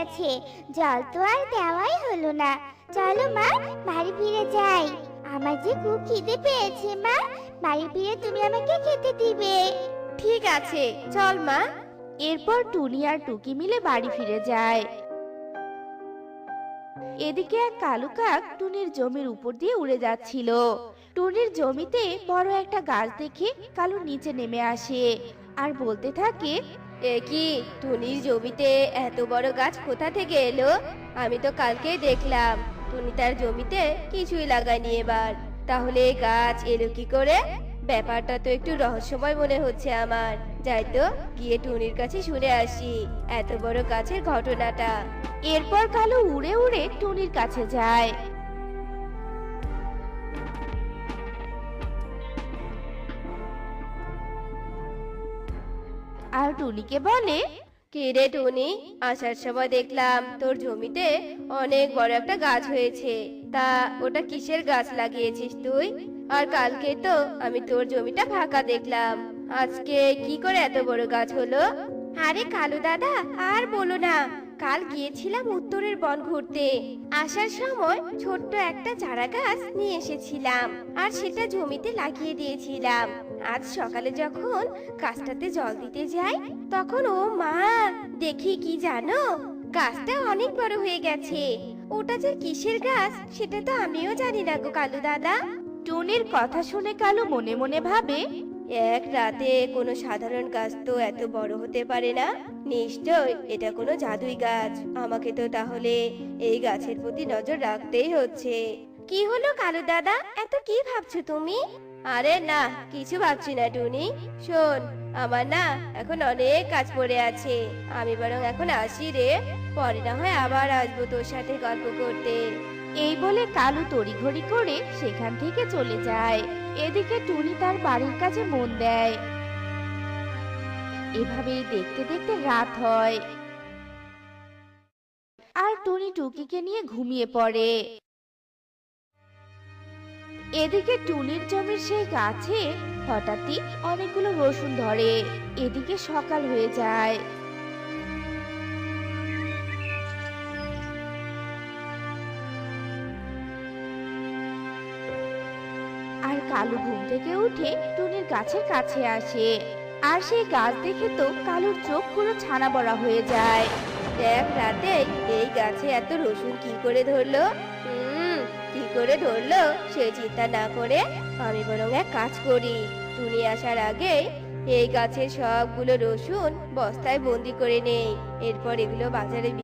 গেছে, জল তো আর দেওয়াই হলো না। চলো মা, বাড়ি ফিরে যাই। আমার যে খুব খিদে পেয়েছে মা, বাড়ি ফিরে তুমি আমাকে খেতে দিবে। ঠিক আছে, চল মা। এরপর টুনি আর টুকি মিলে বাড়ি ফিরে যায়। এদিকে এক কালু কাক টুনির জমির উপর দিয়ে উড়ে যাচ্ছিল। টুনির জমিতে বড় একটা গাছ দেখে কালু নিচে নেমে আসে আর বলতে থাকে, এ কি, টুনির জমিতে এত বড় গাছ কোথা থেকে এলো? আমি তো কালকেই দেখলাম টুনি তার জমিতে কিছুই লাগায়নি এবার। তাহলে এই গাছ এলো কি করে? ব্যাপারটা তো একটু রহস্যময় মনে হচ্ছে আমার। যাই তো, গিয়ে টুনির কাছে শুনে আসি এত বড় গাছের ঘটনাটা। এরপর কালু উড়ে উড়ে টুনির কাছে যায়। আর টুনিকে বলে, কি রে টুনি, আসার সময় দেখলাম তোর জমিতে অনেক বড় একটা গাছ হয়েছে। তা ওটা কিসের গাছ লাগিয়েছিস তুই? আর কালকে তো আমি তোর জমিটা ফাঁকা দেখলাম, আজকে কি করে এত বড় গাছ হলো? আরে কালু দাদা, আর বলো না, কাল গিয়েছিলাম উত্তরের বন ঘুরতে। আসার সময় ছোট্ট একটা চারা গাছ নিয়ে এসেছিলাম আর সেটা জমিতে লাগিয়ে দিয়েছিলাম। আজ সকালে যখন গাছটাতে জল দিতে যাই, তখন ও মা, দেখি কি জানো, গাছটা অনেক বড় হয়ে গেছে। ওটা যে কিসের গাছ সেটা তো আমিও জানি না গো কালু দাদা। টুনির কথা শুনে কালু মনে মনে ভাবে, এক রাতে কোনো সাধারণ গাছ তো এত বড় হতে পারে না। নিশ্চয় এটা কোনো জাদুই গাছ। আমাকে তো তাহলে এই গাছের প্রতি নজর রাখতেই হচ্ছে। কি হলো কালু দাদা, এত কি ভাবছো তুমি? আরে না, কিছু ভাবছি না টুনি। শোন, আমার না এখন অনেক কাজ পড়ে আছে, আমি বরং এখন আসি রে। পরে না হয় আবার আসবো তোর সাথে গল্প করতে। এই বলে কালু তড়িঘড়ি করে সেখান থেকে চলে যায়। এদিকে টুনি তার বাড়ির কাজে মন দেয়। এভাবেই দেখতে দেখতে রাত হয় আর টুনি টুকিকে নিয়ে ঘুমিয়ে পড়ে। এদিকে টুনির জমির সেই গাছে হঠাৎই অনেকগুলো রসুন ধরে। এদিকে সকাল হয়ে যায়। আর কালু ঘুম থেকে উঠে টুনির গাছের কাছে আসে। আর সেই গাছ দেখে তো কালুর চোখ পুরো ছানা বড়া হয়ে যায়। এক রাতে এই গাছে এত রসুন কি করে ধরলো? কি করে ধরলো সে চিন্তা না করে আমি বরং এক কাজ করি, টুনি আসার আগে এই গাছের সবগুলো রসুন বস্তায় বন্দি করে নেই। এরপর এগুলো বাজারে